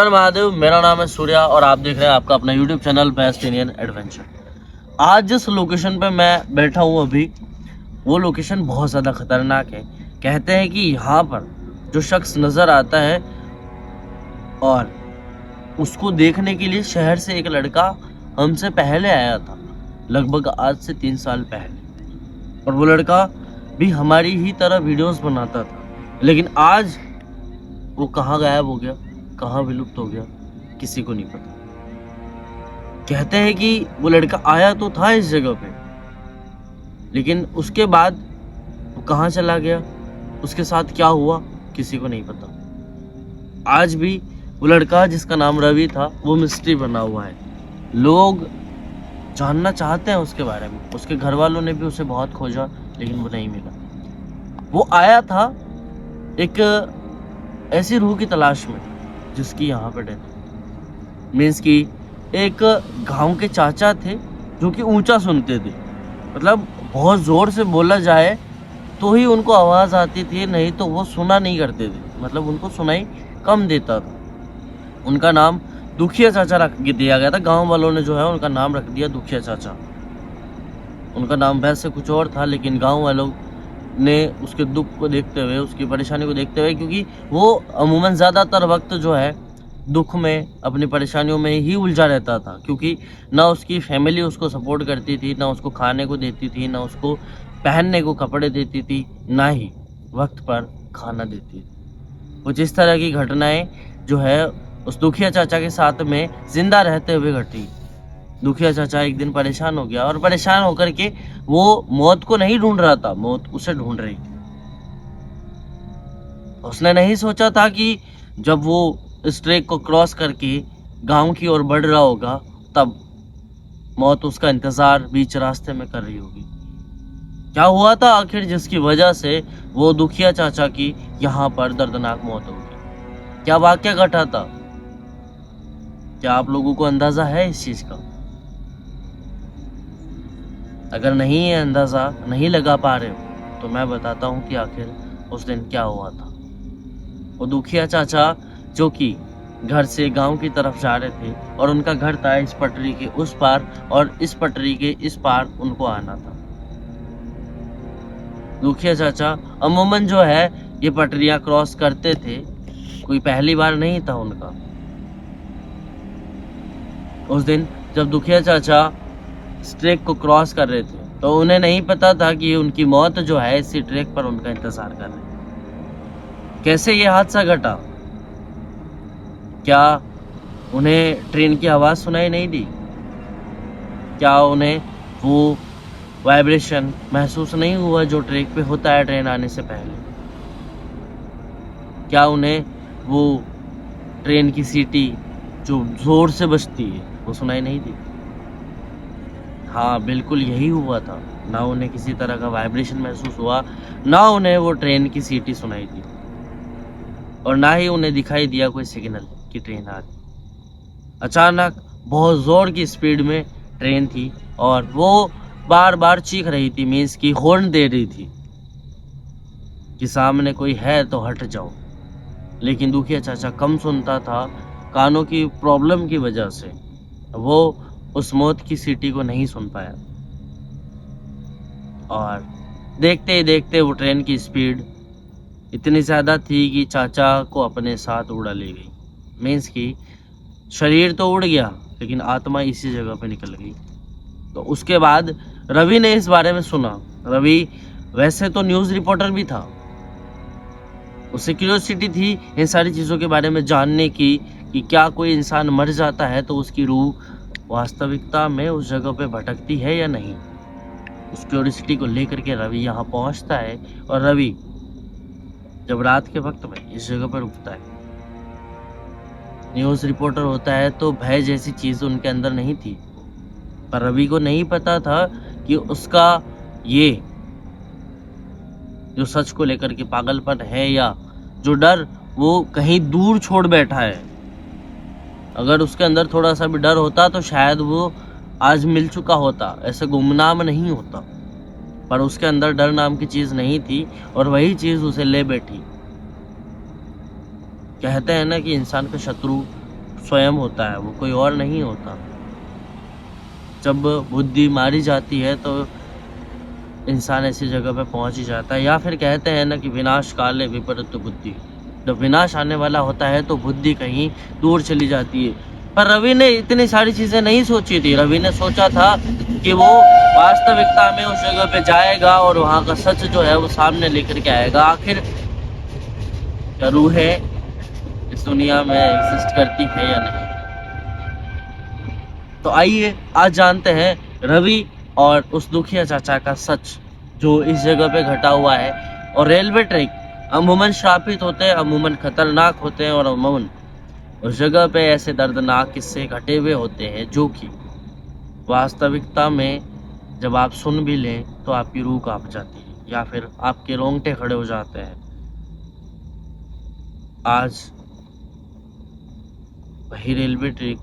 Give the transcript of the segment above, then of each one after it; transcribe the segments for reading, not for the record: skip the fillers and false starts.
हर महादेव। मेरा नाम है सूर्या और आप देख रहे हैं आपका अपना YouTube channel best Indian adventure. आज जिस लोकेशन पे मैं बैठा हूँ अभी, वो लोकेशन बहुत ज़्यादा खतरनाक है। कहते हैं कि यहाँ पर जो शख्स नज़र आता है और उसको देखने के लिए शहर से एक लड़का हमसे पहले आया था, लगभग आज से 3 साल पहले। और वो लड़का भी हमारी ही तरह वीडियोस बनाता था, लेकिन आज वो कहाँ गायब हो गया, कहाँ विलुप्त हो गया, किसी को नहीं पता। कहते हैं कि वो लड़का आया तो था इस जगह पे, लेकिन उसके बाद वो कहाँ चला गया, उसके साथ क्या हुआ, किसी को नहीं पता। आज भी वो लड़का जिसका नाम रवि था, वो मिस्ट्री बना हुआ है। लोग जानना चाहते हैं उसके बारे में। उसके घर वालों ने भी उसे बहुत खोजा, लेकिन वो नहीं मिला। वो आया था एक ऐसी रूह की तलाश में जिसकी यहाँ पे डेथ, मीन्स कि एक गांव के चाचा थे जो कि ऊंचा सुनते थे। मतलब बहुत ज़ोर से बोला जाए तो ही उनको आवाज़ आती थी, नहीं तो वो सुना नहीं करते थे। मतलब उनको सुनाई कम देता था। उनका नाम दुखिया चाचा रख दिया गया था। गांव वालों ने जो है उनका नाम रख दिया दुखिया चाचा। उनका नाम वैसे कुछ और था, लेकिन गांव वालों ने उसके दुख को देखते हुए, उसकी परेशानी को देखते हुए, क्योंकि वो अमूमन ज़्यादातर वक्त जो है दुख में, अपनी परेशानियों में ही उलझा रहता था, क्योंकि ना उसकी फैमिली उसको सपोर्ट करती थी, ना उसको खाने को देती थी, ना उसको पहनने को कपड़े देती थी, ना ही वक्त पर खाना देती थी। कुछ इस तरह की घटनाएं जो है उस दुखिया चाचा के साथ में जिंदा रहते हुए घटी। दुखिया चाचा एक दिन परेशान हो गया और परेशान होकर के वो मौत को नहीं ढूंढ रहा था, मौत उसे ढूंढ रही थी। उसने नहीं सोचा था कि जब वो इस ट्रैक को क्रॉस करके गांव की ओर बढ़ रहा होगा, तब मौत उसका इंतजार बीच रास्ते में कर रही होगी। क्या हुआ था आखिर जिसकी वजह से वो दुखिया चाचा की यहाँ पर दर्दनाक मौत होगी? क्या वाकया घटा था? क्या आप लोगों को अंदाजा है इस चीज का? अगर नहीं है अंदाजा, नहीं लगा पा रहे हो, तो मैं बताता हूँ कि आखिर उस दिन क्या हुआ था। वो दुखिया चाचा जो कि घर से गांव की तरफ जा रहे थे, और उनका घर था इस पटरी के उस पार और इस पटरी के इस पार उनको आना था। दुखिया चाचा अमूमन जो है ये पटरियां क्रॉस करते थे, कोई पहली बार नहीं था उनका। उस दिन जब दुखिया चाचा इस ट्रैक को क्रॉस कर रहे थे, तो उन्हें नहीं पता था कि उनकी मौत जो है इसी ट्रैक पर उनका इंतजार कर रही है। कैसे ये हादसा घटा? क्या उन्हें ट्रेन की आवाज़ सुनाई नहीं दी? क्या उन्हें वो वाइब्रेशन महसूस नहीं हुआ जो ट्रैक पे होता है ट्रेन आने से पहले? क्या उन्हें वो ट्रेन की सीटी जो जोर से बजती है वो सुनाई नहीं दी? हाँ, बिल्कुल यही हुआ था। ना उन्हें किसी तरह का वाइब्रेशन महसूस हुआ, ना उन्हें वो ट्रेन की सीटी सुनाई दी, और ना ही उन्हें दिखाई दिया कोई सिग्नल कि ट्रेन आ रही। अचानक बहुत जोर की स्पीड में ट्रेन थी और वो बार बार चीख रही थी, मीन्स की हॉर्न दे रही थी कि सामने कोई है तो हट जाओ। लेकिन दुखिया चाचा कम सुनता था, कानों की प्रॉब्लम की वजह से वो उस मौत की सीटी को नहीं सुन पाया। और देखते ही देखते वो ट्रेन की स्पीड इतनी ज़्यादा थी कि चाचा को अपने साथ उड़ा ले गई। मीन्स कि शरीर तो उड़ गया, लेकिन आत्मा इसी जगह पे निकल गई। तो उसके बाद रवि ने इस बारे में सुना। रवि वैसे तो न्यूज़ रिपोर्टर भी था, उसे क्यूरियोसिटी थी इन सारी चीज़ों के बारे में जानने की कि क्या कोई इंसान मर जाता है तो उसकी रूह वास्तविकता में उस जगह पे भटकती है या नहीं। उस क्यूरियोसिटी को लेकर के रवि यहाँ पहुँचता है, और रवि जब रात के वक्त में इस जगह पर रुकता है, न्यूज़ रिपोर्टर होता है तो भय जैसी चीज़ उनके अंदर नहीं थी। पर रवि को नहीं पता था कि उसका ये जो सच को लेकर के पागलपन है या जो डर, वो कहीं दूर छोड़ बैठा है। अगर उसके अंदर थोड़ा सा भी डर होता तो शायद वो आज मिल चुका होता, ऐसे गुमनाम नहीं होता। पर उसके अंदर डर नाम की चीज़ नहीं थी, और वही चीज़ उसे ले बैठी। कहते हैं ना कि इंसान का शत्रु स्वयं होता है, वो कोई और नहीं होता। जब बुद्धि मारी जाती है तो इंसान ऐसी जगह पे पहुंच ही जाता है। या फिर कहते हैं ना कि विनाश काले विपरीत बुद्धि, जब विनाश आने वाला होता है तो बुद्धि कहीं दूर चली जाती है। पर रवि ने इतनी सारी चीजें नहीं सोची थी। रवि ने सोचा था कि वो वास्तविकता में उस जगह पे जाएगा और वहां का सच जो है वो सामने लेकर के आएगा। आखिर क्या रूहें इस दुनिया में एग्जिस्ट करती है या नहीं? तो आइए आज जानते हैं रवि और उस दुखिया चाचा का सच जो इस जगह पे घटा हुआ है। और रेलवे ट्रैक अमूमन श्रापित होते हैं, अमूमन खतरनाक होते हैं और अमूमन उस जगह पे ऐसे दर्दनाक किस्से घटे हुए होते हैं जो कि वास्तविकता में जब आप सुन भी लें तो आपकी रूह कांप जाती है या फिर आपके रोंगटे खड़े हो जाते हैं। आज वही रेलवे ट्रैक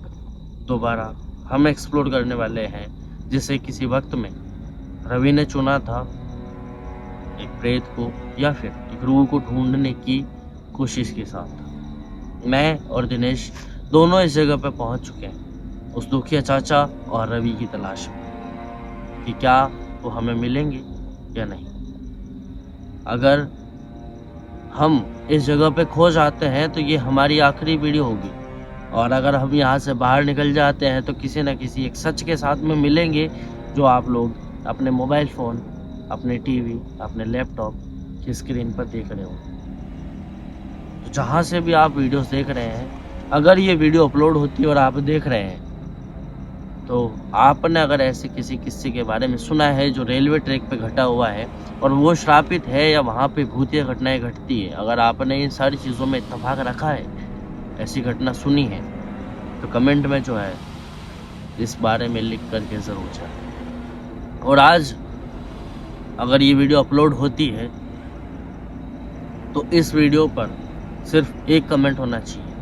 दोबारा हम एक्सप्लोर करने वाले हैं, जिसे किसी वक्त में रवि ने चुना था एक प्रेत को या फिर एक रूह को ढूंढने की कोशिश के साथ। मैं और दिनेश दोनों इस जगह पर पहुंच चुके हैं उस दुखिया चाचा और रवि की तलाश में कि क्या वो हमें मिलेंगे या नहीं। अगर हम इस जगह पे खो जाते हैं तो ये हमारी आखिरी वीडियो होगी, और अगर हम यहाँ से बाहर निकल जाते हैं तो किसी न किसी एक सच के साथ में मिलेंगे जो आप लोग अपने मोबाइल फ़ोन, अपने टीवी, अपने लैपटॉप की स्क्रीन पर देख रहे हो। तो जहाँ से भी आप वीडियोस देख रहे हैं, अगर ये वीडियो अपलोड होती है और आप देख रहे हैं तो आपने अगर ऐसे किसी किस्से के बारे में सुना है जो रेलवे ट्रैक पे घटा हुआ है और वो श्रापित है या वहाँ पे भूतिया घटनाएं घटती है, अगर आपने इन सारी चीज़ों में इत्तेफाक रखा है, ऐसी घटना सुनी है, तो कमेंट में जो है इस बारे में लिख करके ज़रूर जाए। और आज अगर ये वीडियो अपलोड होती है तो इस वीडियो पर सिर्फ एक कमेंट होना चाहिए,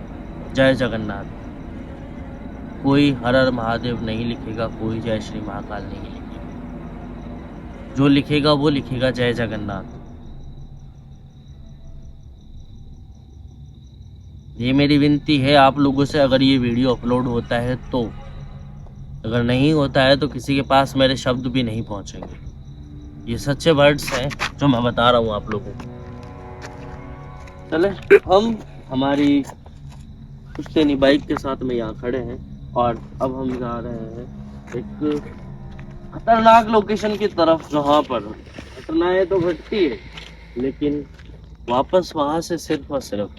जय जगन्नाथ। कोई हर हर महादेव नहीं लिखेगा, कोई जय श्री महाकाल नहीं लिखेगा। जो लिखेगा वो लिखेगा जय जगन्नाथ। ये मेरी विनती है आप लोगों से, अगर ये वीडियो अपलोड होता है तो। अगर नहीं होता है तो किसी के पास मेरे शब्द भी नहीं पहुंचेंगे। ये सच्चे वर्ड्स हैं जो मैं बता रहा हूँ आप लोगों को। चले हम हमारी पुश्तैनी बाइक के साथ में यहाँ खड़े हैं और अब हम जा रहे हैं एक खतरनाक लोकेशन की तरफ, जहाँ पर घटनाएं तो घटती है लेकिन वापस वहां से सिर्फ और सिर्फ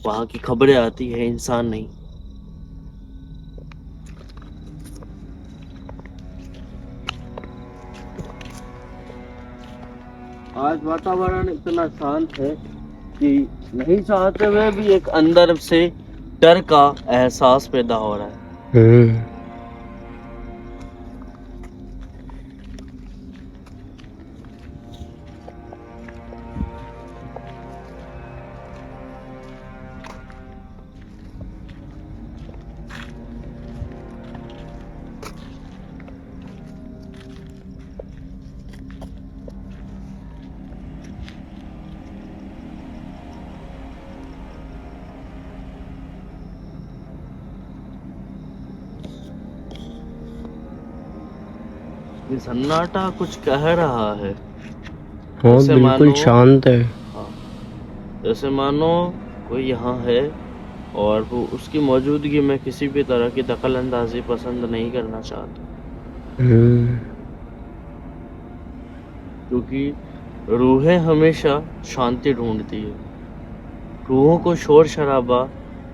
वहां की खबरें आती है, इंसान नहीं। आज वातावरण इतना शांत है कि नहीं चाहते हुए भी एक अंदर से डर का एहसास पैदा हो रहा है। ये सन्नाटा कुछ कह रहा है। हाँ जैसे बिल्कुल मानो शांत है। हाँ, जैसे मानो कोई यहाँ है और वो उसकी मौजूदगी में किसी भी तरह की दखल अंदाजी पसंद नहीं करना चाहता, क्योंकि रूहें हमेशा शांति ढूंढती है। रूहों को शोर शराबा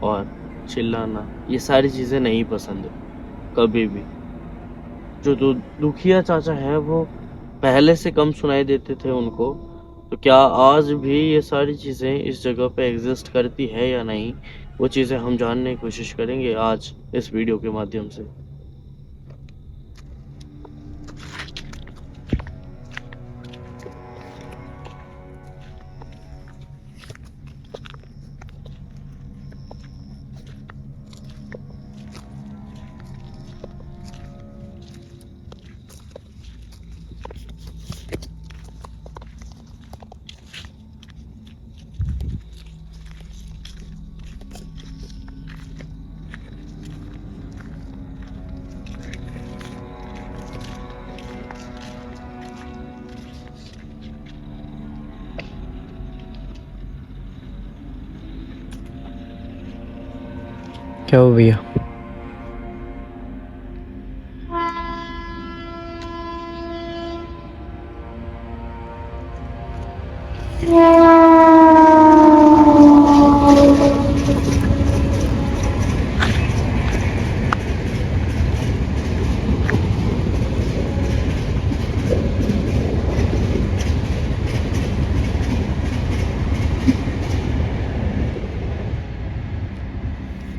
और चिल्लाना ये सारी चीज़ें नहीं पसंद है कभी भी। जो दुखिया चाचा है वो पहले से कम सुनाई देते थे उनको, तो क्या आज भी ये सारी चीज़ें इस जगह पे एग्जिस्ट करती है या नहीं, वो चीज़ें हम जानने की कोशिश करेंगे आज इस वीडियो के माध्यम से। क्या हो भैया?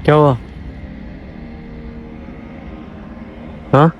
क्या हुआ? हाँ?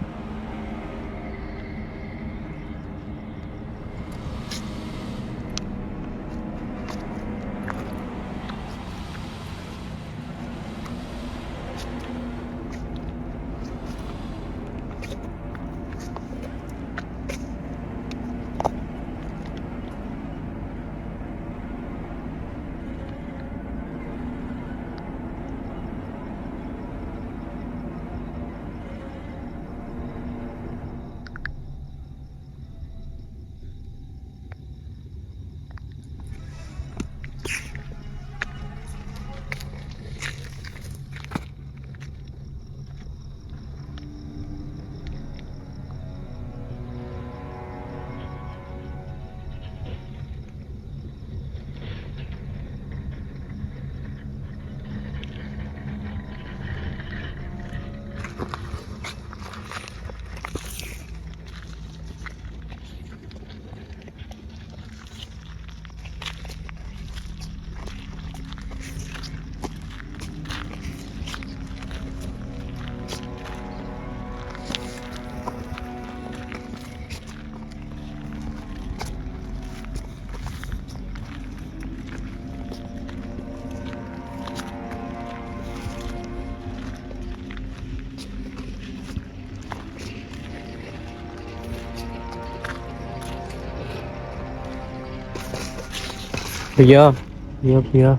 भैया भैया भैया,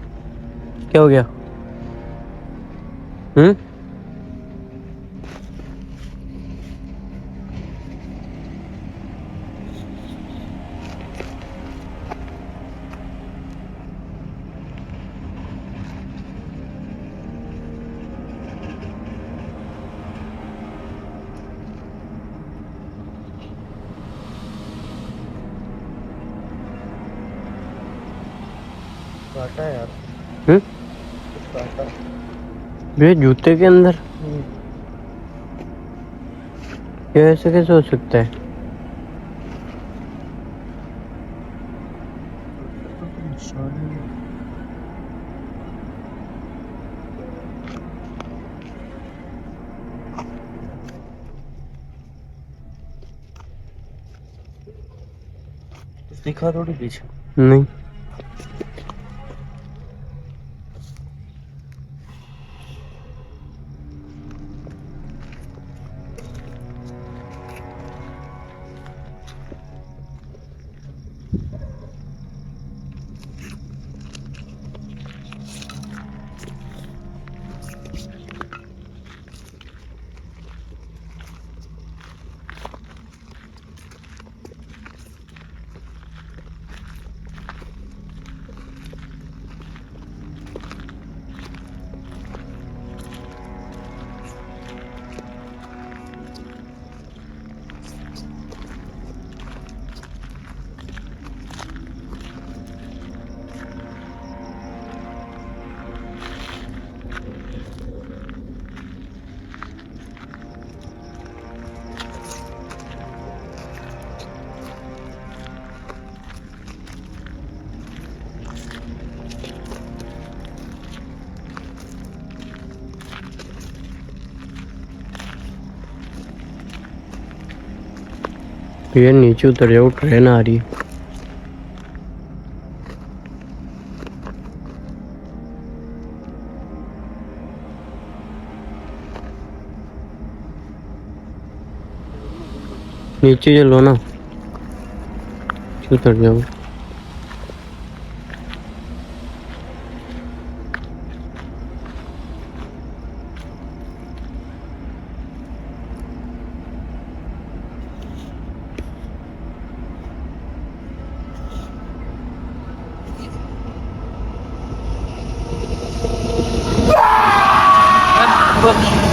क्या हो गया? हम्म? काटा यार, हम्म? काटा। भैया जूते के अंदर? ये ऐसे कैसे हो सकता है? दिखा थोड़ी पीछे। नहीं। भैया नीचे उतर जाओ, ट्रेन आ रही है। नीचे चलो ना, नीचे उतर जाओ।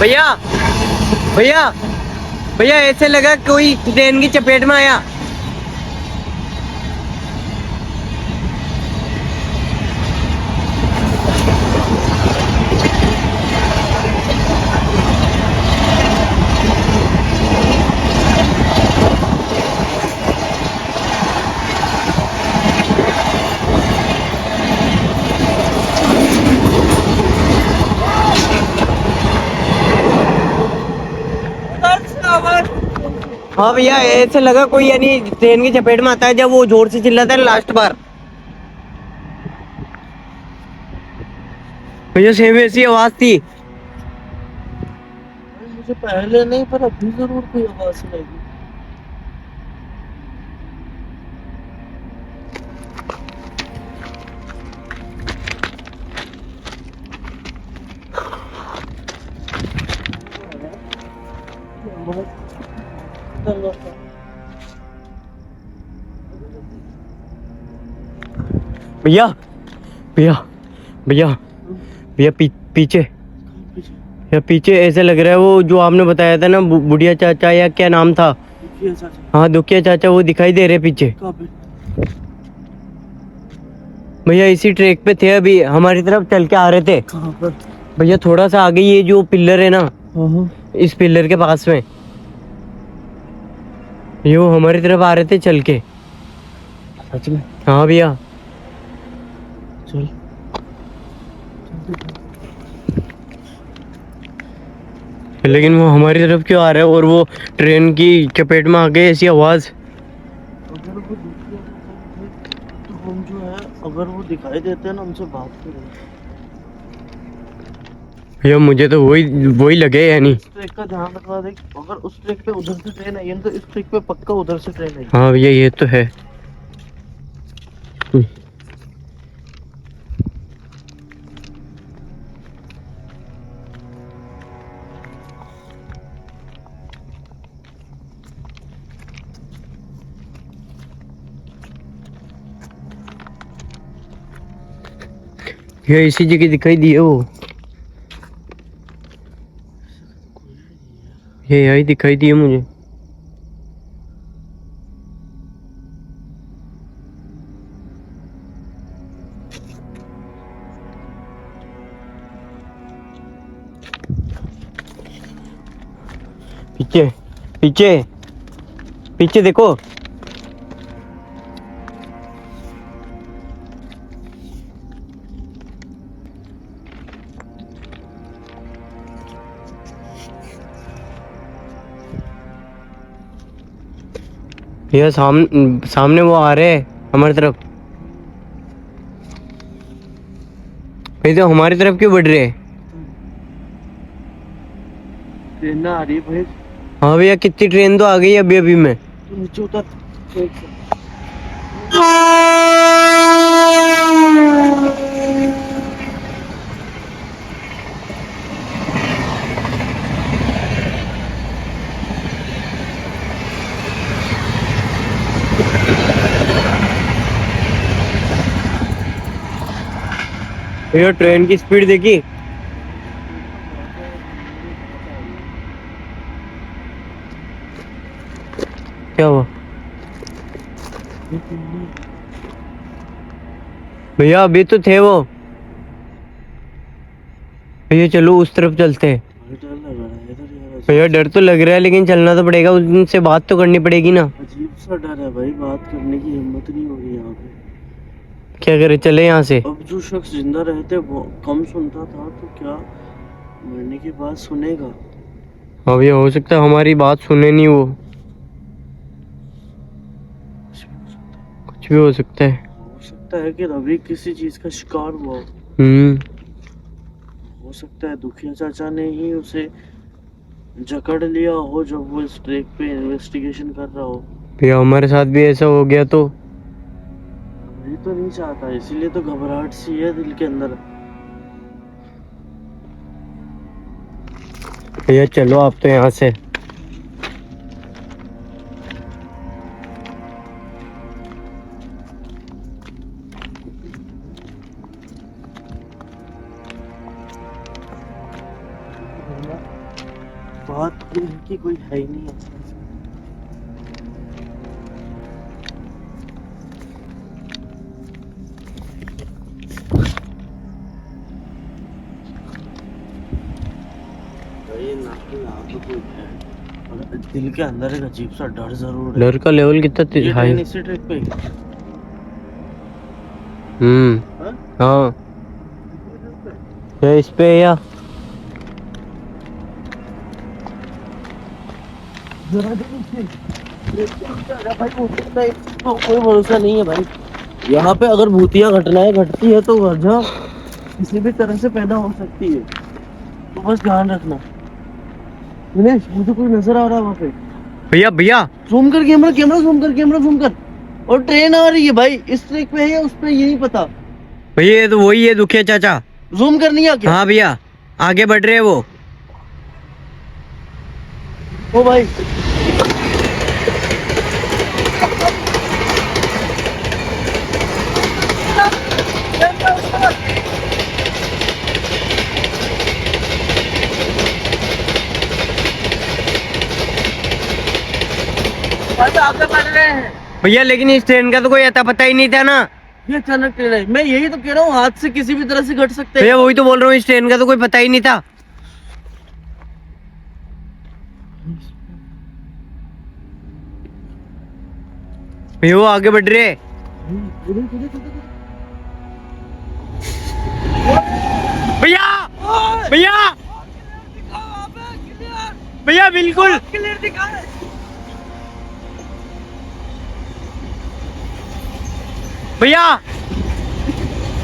भैया भैया भैया ऐसे लगा कोई ट्रेन की चपेट में आया। हाँ भैया ऐसे लगा कोई यानी ट्रेन की चपेट में आता है जब वो जोर से चिल्लाता है लास्ट बार। भैया सेम ऐसी आवाज थी। मुझे पहले नहीं, पर अभी जरूर कोई आवाज सुनाई। भैया भैया भैया भैया पीछे या पीछे ऐसे लग रहा है वो जो आपने बताया था ना बुढ़िया चाचा या क्या नाम था। हाँ दुखिया चाचा वो दिखाई दे रहे पीछे। भैया इसी ट्रैक पे थे अभी हमारी तरफ चल के आ रहे थे। कहाँ पर? भैया थोड़ा सा आगे ये जो पिलर है ना इस पिलर के पास में ये वो हमारी तरफ आ रहे थे चल के। सच में? हाँ भैया चल। लेकिन वो हमारी तरफ क्यों आ रहा है और वो ट्रेन की चपेट में आ गए ऐसी आवाज। अगर वो तो हम जो है अगर वो दिखाई देते हैं ना हमसे बात करें। भैया मुझे तो वही लगे यानी। ट्रैक का ध्यान रखना देख, अगर उस ट्रैक पे उधर से ट्रेन आई है तो इस ट्रैक पे पक्का उधर से ट्रेन आई। हाँ भैया ये तो है। ये इसी जगह दिखाई दिए वो। ये यही दिखाई दिए मुझे। पीछे पीछे पीछे देखो। भैया सामने वो आ रहे हैं हमारी तरफ। भाई तो हमारी तरफ क्यों बढ़ रहे हैं? ट्रेन ना आ रही है भाई। हाँ भैया कितनी ट्रेन तो आ गई अभी अभी में। तू नीचे उतर। भैया ट्रेन की स्पीड देखी। क्या हुआ भैया? अभी तो थे वो। भैया चलो उस तरफ चलते हैं। डर लग रहा है इधर यार। भैया डर तो लग रहा है लेकिन चलना तो पड़ेगा, उनसे बात तो करनी पड़ेगी ना। अजीब सा डर है भाई, बात करने की हिम्मत नहीं हो रही यहाँ पे। क्या करे, चले यहाँ से। अब जो शख्स जिंदा रहते वो कम सुनता था तो क्या मरने के बाद सुनेगा? हाँ भैया हो सकता है हमारी बात सुने नहीं वो। कुछ भी हो सकता है। हो सकता है कि रवि किसी चीज का शिकार हुआ हो। हो सकता है दुखिया चाचा ने ही उसे जकड़ लिया हो जब वो इस ट्रैक पे इन्वेस्टिगेशन कर रहा हो। भैया हमारे साथ भी ऐसा हो गया तो। ये तो नहीं चाहता, इसीलिए तो घबराहट सी है दिल के अंदर। भैया चलो आप तो यहाँ से। बात ये है कि कोई है ही नहीं है। भाई ना तो यहाँ तो कोई है, और दिल के अंदर एक अजीब सा डर जरूर है। डर का लेवल कितना ये हाई। ट्रेन इसी ट्रैक पे हाँ हाँ, ये इस पे या भाई तो कोई भरोसा नहीं है भाई। यहाँ पे अगर भूतिया घटनाएं घटती है तो वजह किसी भी तरह से पैदा हो सकती है, तो बस ध्यान रखना। दिनेश मुझे कोई नजर आ रहा है वहाँ पे। भैया भैया जूम कर कैमरा, कैमरा जूम कर। और ट्रेन आ रही है भाई, इस ट्रैक पे है या उस पे ये नहीं पता। भैया, ये तो वही है दुखिया चाचा। जूम करनी है क्या? हाँ भैया, आगे बढ़ रहे हैं वो। ओ भाई आगे बढ़ रहे हैं भैया, लेकिन इस ट्रेन का तो कोई अता पता ही नहीं था ना। ये अचानक ट्रेन है, मैं यही तो कह रहा हूँ, हाथ से किसी भी तरह से घट सकते भैया हैं। वही तो बोल रहा हूँ, इस ट्रेन का तो कोई पता ही नहीं था। भैया वो आगे बढ़ रहे हैं। भैया भैया भैया बिल्कुल। क्लियर दिखा है। भैया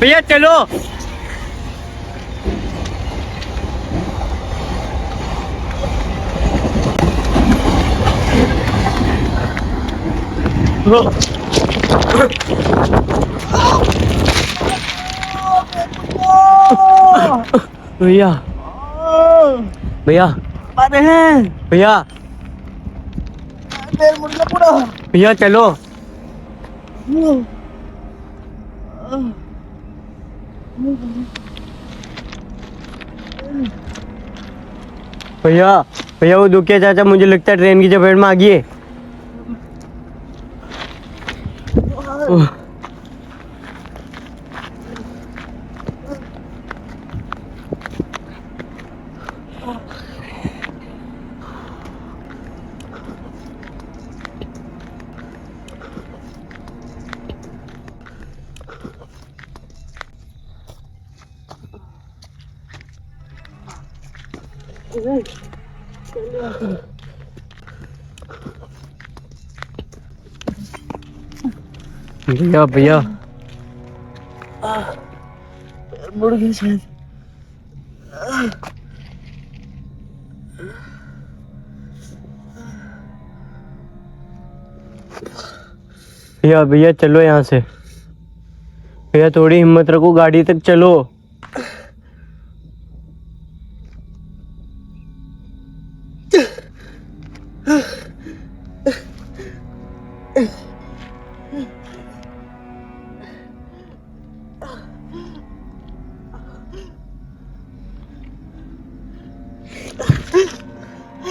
भैया चलो। भैया भैया अरे हैं भैया पैर मुड़ना पूरा। भैया चलो। भैया भैया वो दुखिया चाचा मुझे लगता है ट्रेन की चपेट में आ गई है। भैया भैया पैर मुड़ गए शायद। भैया भैया चलो यहाँ से। भैया थोड़ी हिम्मत रखो, गाड़ी तक चलो।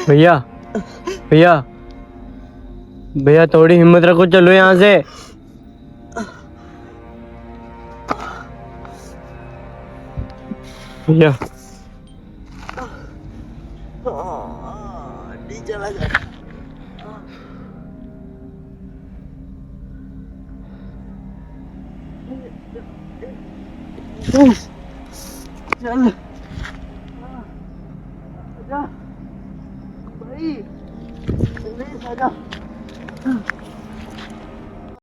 भैया भैया भैया थोड़ी हिम्मत रखो, चलो यहाँ से। भैया चला जा। चल